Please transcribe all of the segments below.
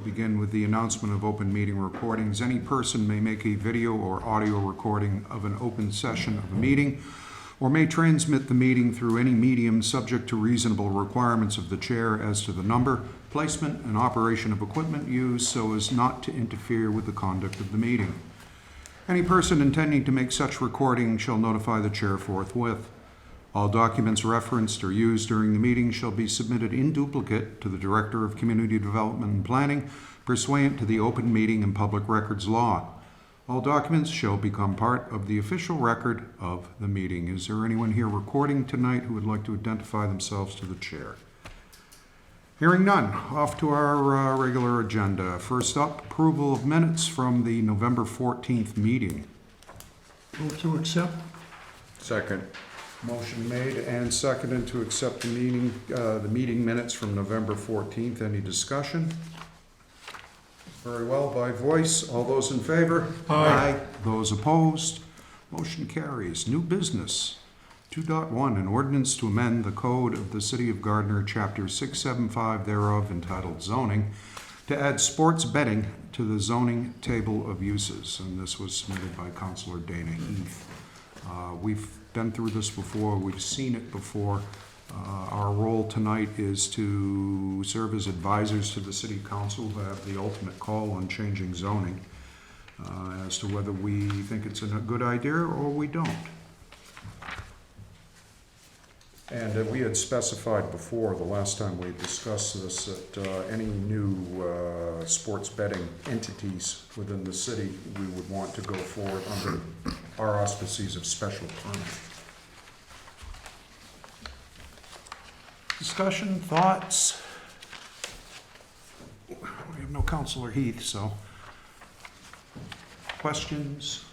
begin with the announcement of open meeting recordings. Any person may make a video or audio recording of an open session of a meeting or may transmit the meeting through any medium subject to reasonable requirements of the chair as to the number, placement, and operation of equipment used so as not to interfere with the conduct of the meeting. Any person intending to make such recording shall notify the chair forthwith. All documents referenced or used during the meeting shall be submitted in duplicate to the Director of Community Development and Planning pursuant to the Open Meeting and Public Records Law. All documents shall become part of the official record of the meeting. Is there anyone here recording tonight who would like to identify themselves to the chair? Hearing none, off to our regular agenda. First up, approval of minutes from the November 14th meeting. Move to accept. Second. Motion made and seconded to accept the meeting minutes from November 14th. Any discussion? Very well, by voice. All those in favor? Aye. Those opposed? Motion carries. New business. 2.1, an ordinance to amend the code of the City of Gardner, Chapter 675 thereof, entitled Zoning, to add sports betting to the zoning table of uses. And this was submitted by Councilor Dana Heath. We've been through this before. We've seen it before. Our role tonight is to serve as advisors to the City Council who have the ultimate call on changing zoning as to whether we think it's a good idea or we don't. And we had specified before, the last time we discussed this, that any new sports betting entities within the city, we would want to go forward under our auspices of special permit. Discussion, thoughts? We have no Councilor Heath, so. Questions?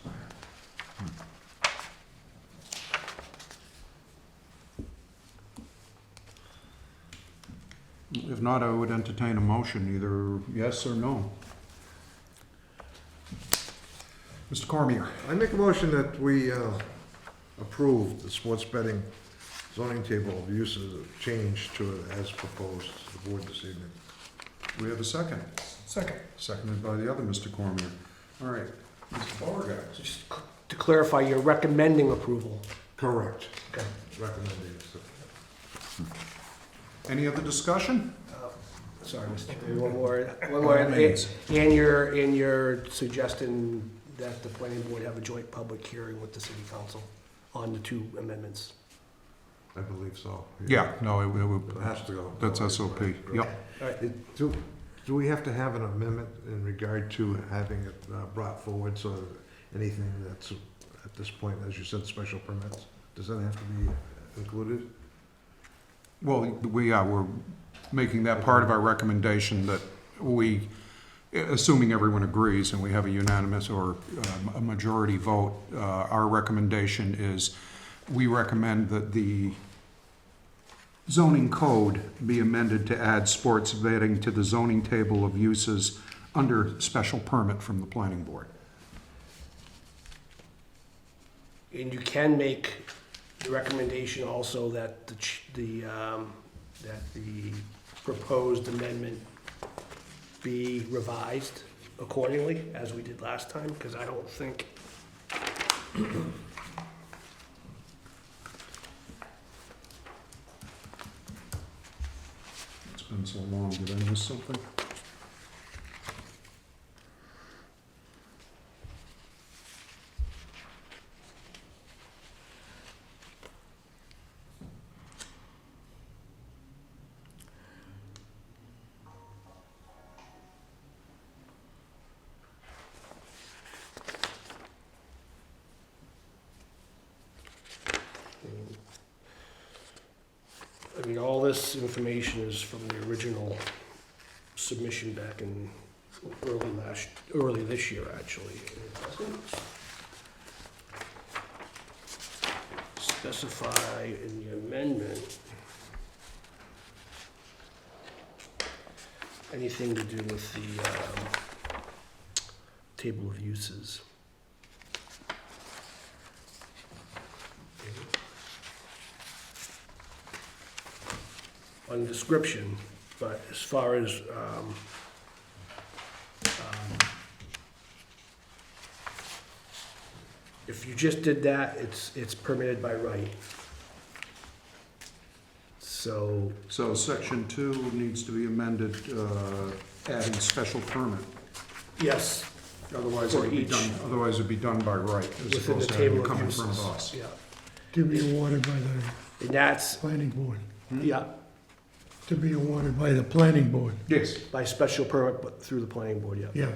If not, I would entertain a motion, either yes or no. Mr. Cormier. I make a motion that we approve the sports betting zoning table of uses change to it as proposed to the board this evening. We have a second. Second. Seconded by the other Mr. Cormier. All right, Mr. Beauregard. Just to clarify, you're recommending approval. Correct. Okay. Recommended. Any other discussion? Sorry, Mr. Chairman, one more. And you're suggesting that the planning board have a joint public hearing with the city council on the two amendments? I believe so. Yeah, no, It has to go. that's SOP. Right. Yep. All right. Do we have to have an amendment in regard to having it brought forward, so anything that's, at this point, as you said, special permits, does that have to be included? Well, we're making that part of our recommendation that we, assuming everyone agrees and we have a unanimous or a majority vote, our recommendation is we recommend that the zoning code be amended to add sports betting to the zoning table of uses under special permit from the planning board. And you can make the recommendation also that the proposed amendment be revised accordingly, as we did last time, because I don't think It's been so long, did I miss something? I mean, all this information is from the original submission back in early this year, actually. It doesn't specify in the amendment anything to do with the table of uses. On the description, but as far as If you just did that, it's permitted by right. So, So section 2 needs to be amended, adding special permit. yes, Otherwise, For it'd be each. done, otherwise it'd be done by right, as within the opposed to having table it come of in front of uses. us. Yeah, To be awarded by the and that's, planning board. yeah, To be awarded by the planning board. Yes. by special permit, but through the planning board, yeah. Yeah.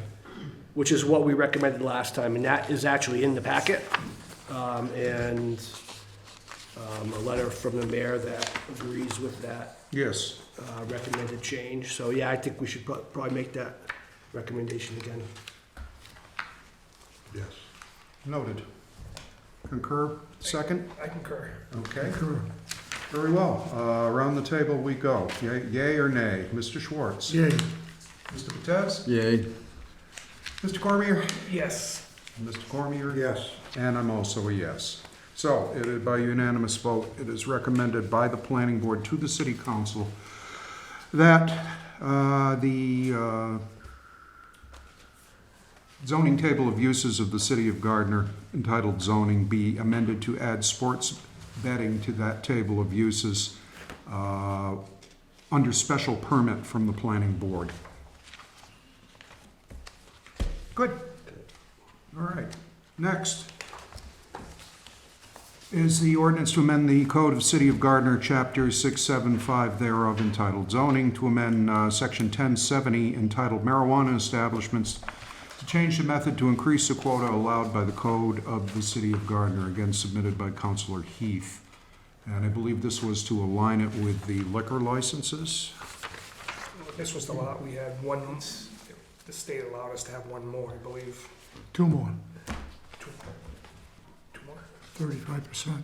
Which is what we recommended last time, and that is actually in the packet. And a letter from the mayor that agrees with that Yes. recommended change. So, yeah, I think we should probably make that recommendation again. Yes. Noted. Concur? Second? I concur. Okay. Concur. Very well. Around the table we go. Yay or nay? Mr. Schwartz? Yay. Mr. Vitez? Yay. Mr. Cormier? Yes. Mr. Cormier? Yes. And I'm also a yes. So, it is by unanimous vote, it is recommended by the planning board to the city council that the zoning table of uses of the city of Gardner entitled zoning be amended to add sports betting to that table of uses under special permit from the planning board. Good. All right. Next is the ordinance to amend the Code of City of Gardner, Chapter 675 thereof entitled zoning, to amend Section 1070 entitled marijuana establishments, to change the method to increase the quota allowed by the Code of the City of Gardner, again submitted by Councilor Heath. And I believe this was to align it with the liquor licenses. This was the lot, we had one, the state allowed us to have one more, I believe. 2 more, Two more? 35%,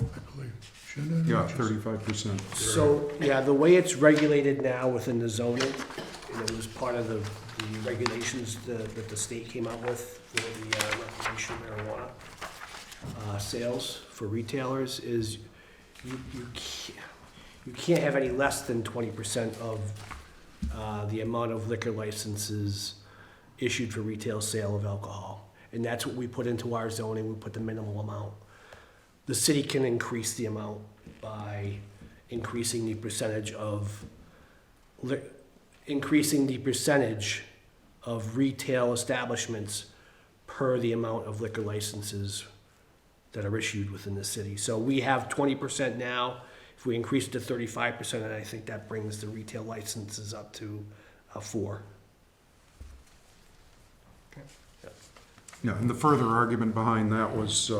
I believe. Shouldn't it? Yeah, 35%. So, yeah, the way it's regulated now within the zoning, and it was part of the regulations that the state came out with for the recreational marijuana sales for retailers, is you can't have any less than 20% of the amount of liquor licenses issued for retail sale of alcohol. And that's what we put into our zoning, we put the minimal amount. The city can increase the amount by increasing the percentage of retail establishments per the amount of liquor licenses that are issued within the city. So we have 20% now. If we increase it to 35%, and I think that brings the retail licenses up to 4. Yeah, and the further argument behind that was,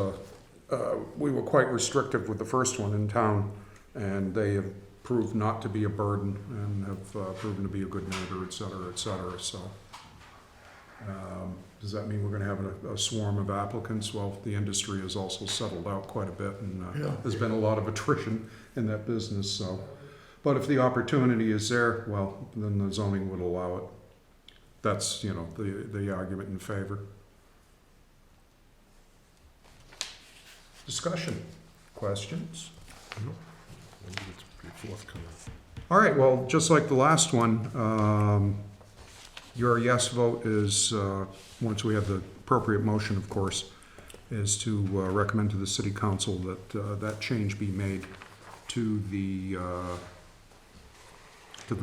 we were quite restrictive with the first one in town, and they have proved not to be a burden and have proven to be a good neighbor, et cetera, so. Does that mean we're gonna have a swarm of applicants? Well, the industry has also settled out quite a bit, and Yeah. there's been a lot of attrition in that business, so. But if the opportunity is there, well, then the zoning would allow it. That's, the argument in favor. Discussion, questions? Maybe it's pretty forthcoming. All right, well, just like the last one, your yes vote is, once we have the appropriate motion, of course, is to recommend to the city council that that change be made to the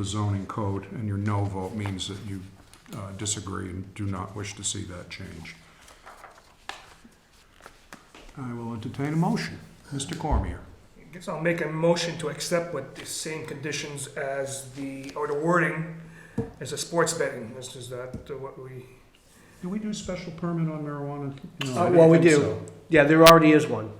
zoning code, and your no vote means that you disagree and do not wish to see that change. I will entertain a motion. Mr. Cormier. I guess I'll make a motion to accept with the same conditions as or the wording as a sports betting. This is that what we, Do we do special permit on marijuana? No, I didn't Well, we think do. so. Yeah, there already is one.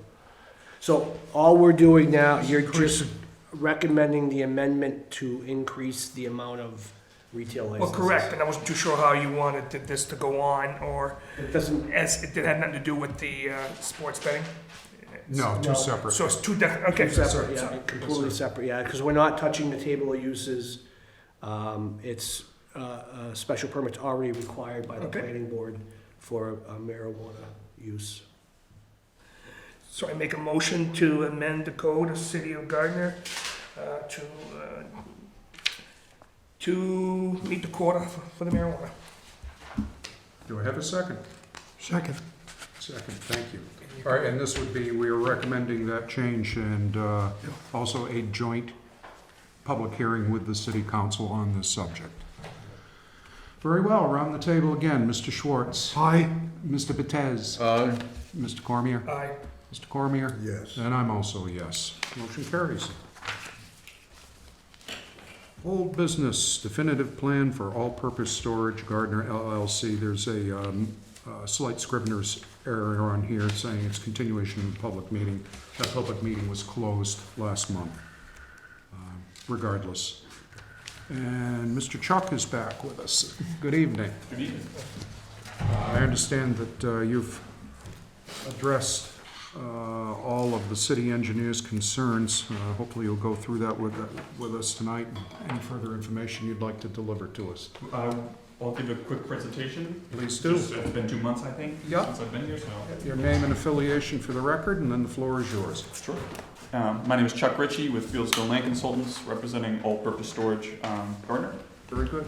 So all we're doing now, you're just recommending the amendment to increase the amount of retail well, licenses. correct, and I wasn't too sure how you wanted this to go on, or It doesn't, as it had nothing to do with the sports betting? No, two No. separate. So it's two different, okay. separate, sorry. yeah, completely separate, yeah, because we're not touching the table of uses. It's, a special permit's already required by the Okay. planning board for marijuana use. So I make a motion to amend the code of City of Gardner to meet the quota for the marijuana. Do I have a second? Second. Second, thank you. All right, and this would be, we are recommending that change and also a joint public hearing with the city council on this subject. Very well, around the table again, Mr. Schwartz, Aye. Mr. Betez, Aye. Mr. Cormier, Aye. Mr. Cormier, Yes. and I'm also a yes. Motion carries. Old business, definitive plan for all-purpose storage, Gardner LLC. There's a slight scrivener's error on here saying it's continuation of the public meeting. That public meeting was closed last month, regardless. And Mr. Chuck is back with us. Good evening. Good evening. I understand that you've addressed all of the city engineer's concerns. Hopefully you'll go through that with us tonight. Any further information you'd like to deliver to us? I'll give a quick presentation. Please do. It's been 2 months, I think, Yep. since I've been here, so. Your name and affiliation for the record, and then the floor is yours. Sure. My name is Chuck Ritchie with Fieldstone Land Consultants, representing all-purpose storage, Gardner. Very good.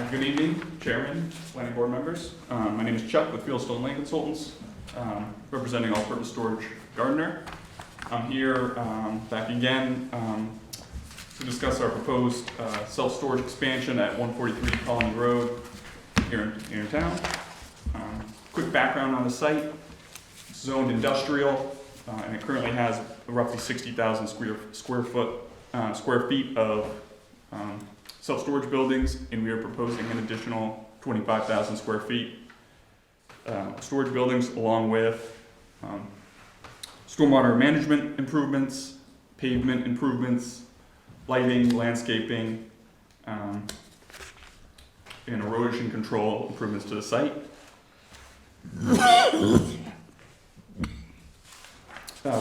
Good evening, Chairman, Planning Board members. My name is Chuck with Fieldstone Land Consultants, representing all-purpose storage Gardner. I'm here back again to discuss our proposed self-storage expansion at 143 Colony Road here in town. Quick background on the site: it's zoned industrial, and it currently has roughly 60,000 square feet of self-storage buildings, and we are proposing an additional 25,000 square feet storage buildings, along with stormwater management improvements, pavement improvements, lighting, landscaping, and erosion control improvements to the site.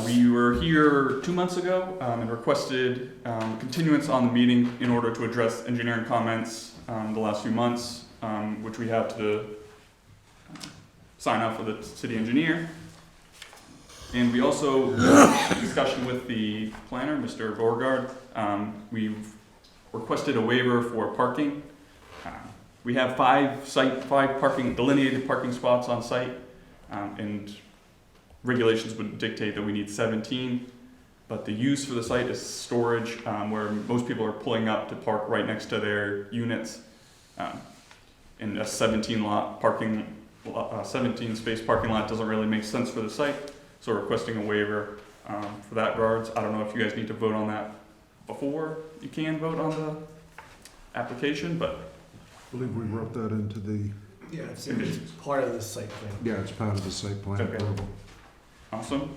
We were here 2 months ago and requested continuance on the meeting in order to address engineering comments the last few months, which we have to sign off with the city engineer. And we also, in discussion with the planner, Mr. Beauregard, we've requested a waiver for parking. We have five delineated parking spots on site, and regulations would dictate that we need 17, but the use for the site is storage, where most people are pulling up to park right next to their units. And a 17 space parking lot doesn't really make sense for the site, so we're requesting a waiver for that regards. I don't know if you guys need to vote on that before you can vote on the application, but I believe we wrote that into the, Yeah, it's part of the site plan. yeah, it's part of the site plan Okay. approval. awesome.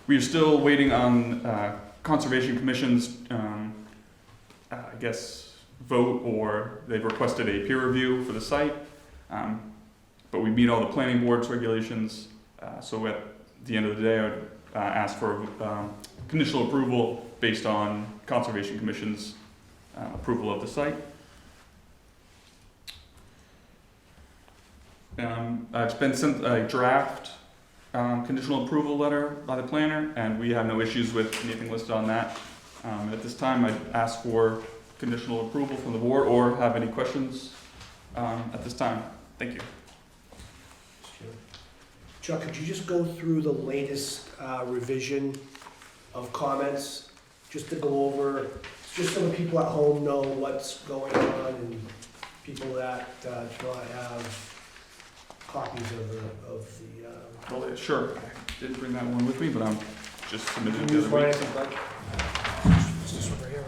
We are still waiting on Conservation Commission's, I guess, vote, or they've requested a peer review for the site. But we meet all the planning board's regulations, so at the end of the day, I would ask for conditional approval based on Conservation Commission's approval of the site. It's been sent a draft conditional approval letter by the planner, and we have no issues with anything listed on that. At this time, I'd ask for conditional approval from the board, or have any questions at this time. Thank you. Chuck, could you just go through the latest revision of comments, just to go over, just so the people at home know what's going on, and people that do not have copies of the Well, sure. I didn't bring that one with me, but I'm just submitted it the use other mine week. if you'd like. This one right here.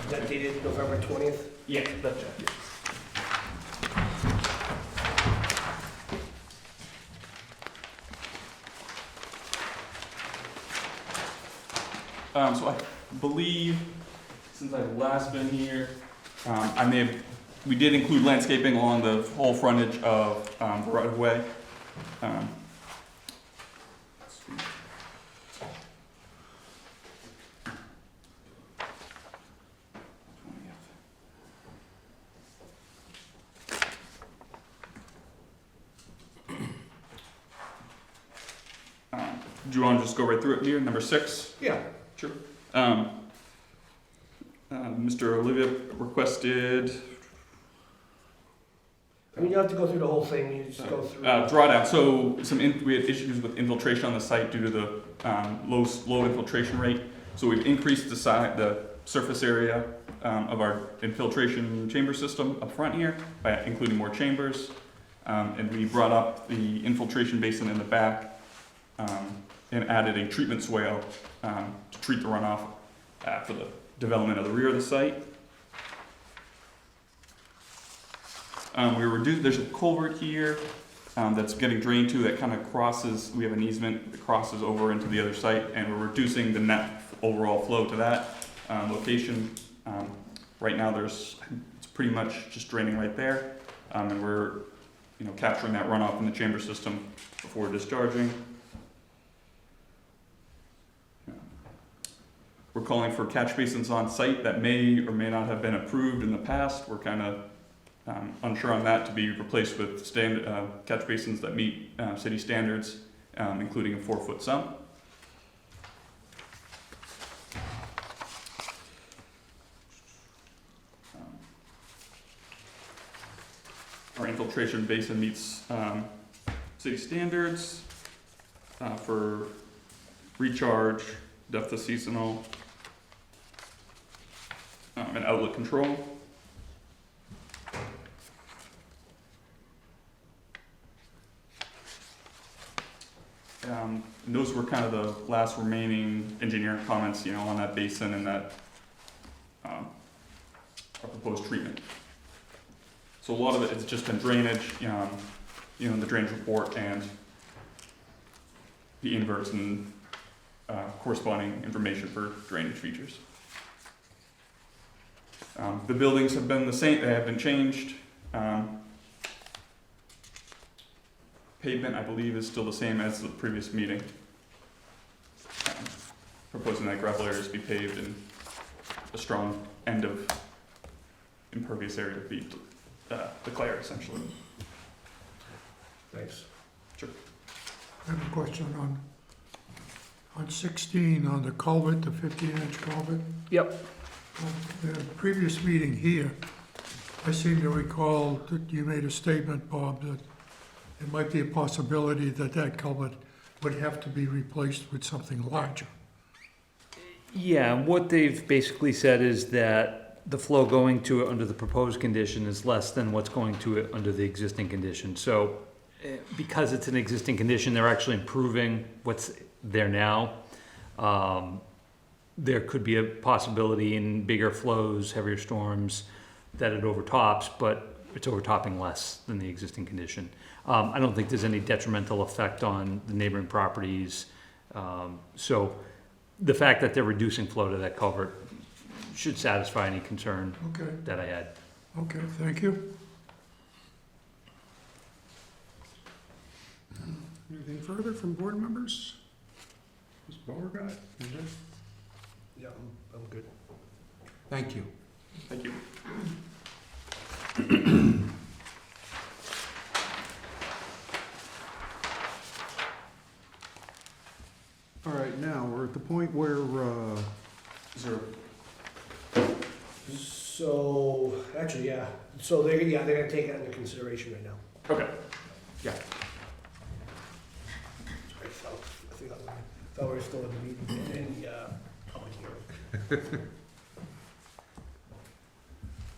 Is that dated November 20th? Yeah, that's it. So I believe, since I've last been here, I may have We did include landscaping along the whole frontage of the right of way. Let's see. Do you want to just go right through it here? Number 6? Yeah. Sure. Mr. Olivia requested I mean, you don't have to go through the whole thing, you just go through. drawdown. So we had issues with infiltration on the site due to the low infiltration rate. So we've increased the surface area of our infiltration chamber system up front here by including more chambers. And we brought up the infiltration basin in the back and added a treatment swale to treat the runoff for the development of the rear of the site. There's a culvert here that's getting drained to that kind of crosses, we have an easement that crosses over into the other site, and we're reducing the net overall flow to that location. Right now it's pretty much just draining right there, and we're capturing that runoff in the chamber system before discharging. We're calling for catch basins on site that may or may not have been approved in the past. We're kind of unsure on that, to be replaced with catch basins that meet city standards, including a 4-foot sump. Our infiltration basin meets city standards for recharge, depth of seasonal, and outlet control. And those were kind of the last remaining engineering comments, on that basin and that our proposed treatment. So a lot of it has just been drainage, in the drainage report and the inverts and corresponding information for drainage features. The buildings have been the same; they have been changed. Pavement, I believe, is still the same as the previous meeting. Proposing that gravel areas be paved and a strong end of impervious area to be declared, essentially. Thanks. I have a question on 16, on the culvert, the 15-inch culvert. Yep. The previous meeting here, I seem to recall that you made a statement, Bob, that it might be a possibility that that culvert would have to be replaced with something larger. Yeah, and what they've basically said is that the flow going to it under the proposed condition is less than what's going to it under the existing condition. So because it's an existing condition, they're actually improving what's there now. There could be a possibility in bigger flows, heavier storms, that it overtops, but it's overtopping less than the existing condition. I don't think there's any detrimental effect on the neighboring properties. So the fact that they're reducing flow to that culvert should satisfy any concern Okay, that I had. okay, thank you. Anything further from board members? Ms. Beauregard? Yeah, I'm good. Thank you. Thank you. All right, now, we're at the point where, Is there So, actually, yeah, so they're gonna take that into consideration right now. okay. Sorry, I thought we were still in the meeting, in the public hearing.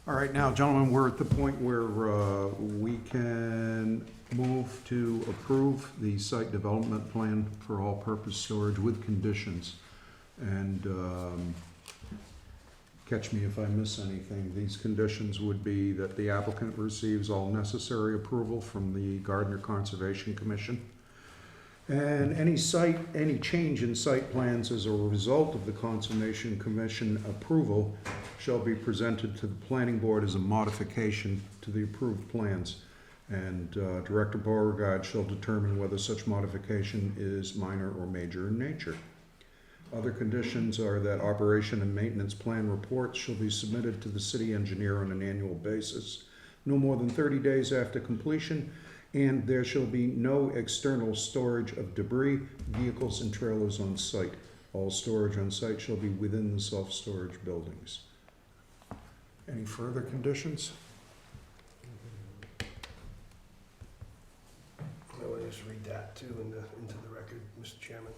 all right, now, gentlemen, we're at the point where we can move to approve the site development plan for all-purpose storage with conditions. And catch me if I miss anything. These conditions would be that the applicant receives all necessary approval from the Gardner Conservation Commission, And any change in site plans as a result of the Conservation Commission approval shall be presented to the planning board as a modification to the approved plans. And Director Beauregard shall determine whether such modification is minor or major in nature. Other conditions are that operation and maintenance plan reports shall be submitted to the city engineer on an annual basis, no more than 30 days after completion, and there shall be no external storage of debris, vehicles, and trailers on site. All storage on site shall be within the self-storage buildings. Any further conditions? I want to just read that too into the record, Mr. Chairman.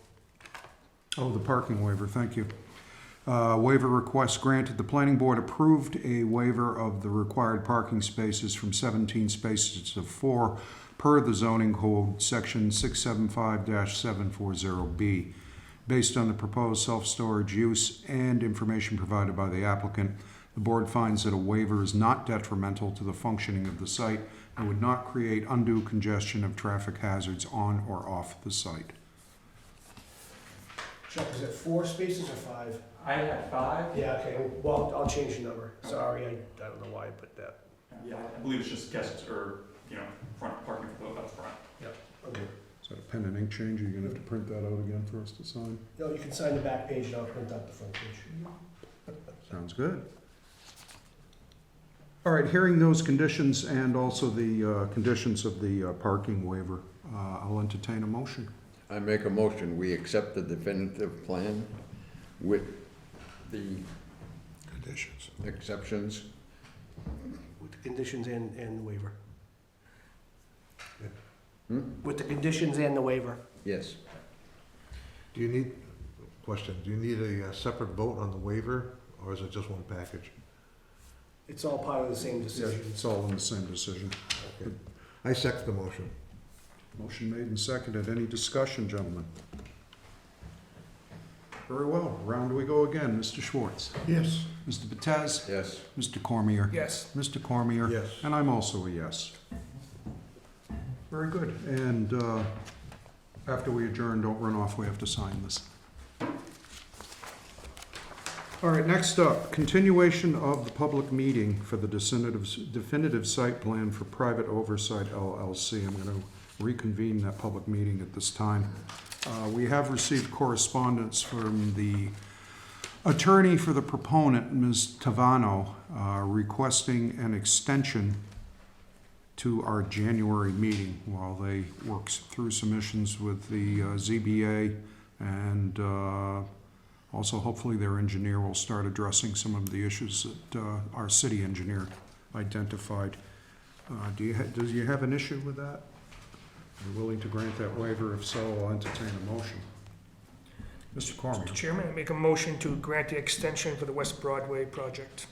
Oh, the parking waiver, thank you. Waiver request granted. The planning board approved a waiver of the required parking spaces from 17 spaces to 4 per the zoning code, section 675-740B. Based on the proposed self-storage use and information provided by the applicant, the board finds that a waiver is not detrimental to the functioning of the site and would not create undue congestion of traffic hazards on or off the site. Chuck, is it 4 spaces or 5? I had 5. Yeah, okay, well, I'll change the number. Sorry, I don't know why I put that. Yeah, I believe it's just guests or, front parking for those up front. Okay. Is that a pen and ink change? Are you gonna have to print that out again for us to sign? No, you can sign the back page and I'll print out the front page. Sounds good. All right, hearing those conditions and also the conditions of the parking waiver, I'll entertain a motion. I make a motion, we accept the definitive plan with the Conditions. exceptions. With the conditions and the waiver. Hmm? With the conditions and the waiver. Yes. Do you need, question, do you need a separate vote on the waiver, or is it just one package? It's all part of the same Yeah, decision. it's all in the same decision. Okay. I second the motion. Motion made and seconded. Any discussion, gentlemen? Very well. Round we go again. Mr. Schwartz. Yes. Mr. Betez. Yes. Mr. Cormier. Yes. Mr. Cormier. Yes. And I'm also a yes. Very good. And after we adjourn, don't run off. We have to sign this. All right, next up, continuation of the public meeting for the definitive site plan for Private Oversight LLC. I'm going to reconvene that public meeting at this time. We have received correspondence from the attorney for the proponent, Ms. Tavano, requesting an extension to our January meeting while they work through submissions with the ZBA, and also hopefully their engineer will start addressing some of the issues that our city engineer identified. Do you have an issue with that? Are you willing to grant that waiver? If so, I'll entertain a motion. Mr. Cormier. Mr. Chairman, I make a motion to grant the extension for the West Broadway project.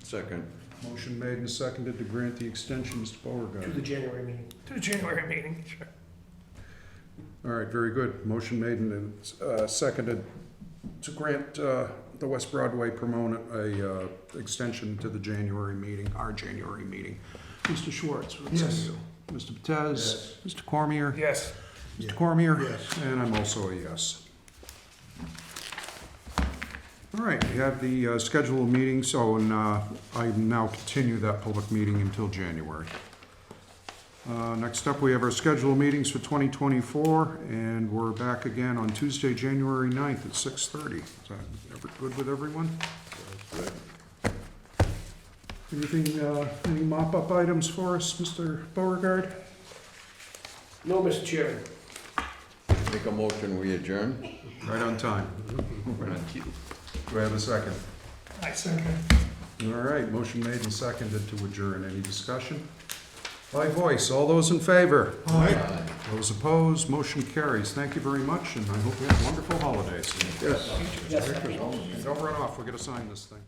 Second. Motion made and seconded to grant the extension, Mr. To Beauregard. the January meeting. To the January meeting. Sure. All right, very good. Motion made and seconded to grant the West Broadway proponent a extension to the January meeting, our January meeting. Mr. Schwartz, what say Yes. you? Mr. Betez? Mr. Cormier? Yes. Mr. Cormier? Yes. And I'm also a yes. All right, we have the schedule of meetings, so I now continue that public meeting until January. Next up, we have our schedule of meetings for 2024, and we're back again on Tuesday, January 9th at 6:30. Is that good with everyone? Anything, any mop-up items for us, Mr. Beauregard? No, Mr. Chairman. Make a motion, we adjourn. Right on time. Right on cue. Do I have a second? I second. All right, motion made and seconded to adjourn. Any discussion? By voice, all those in favor? Aye. Those opposed, motion carries. Thank you very much, and I hope you have wonderful holidays. Yes. Yes. Don't run off, we're gonna sign this thing.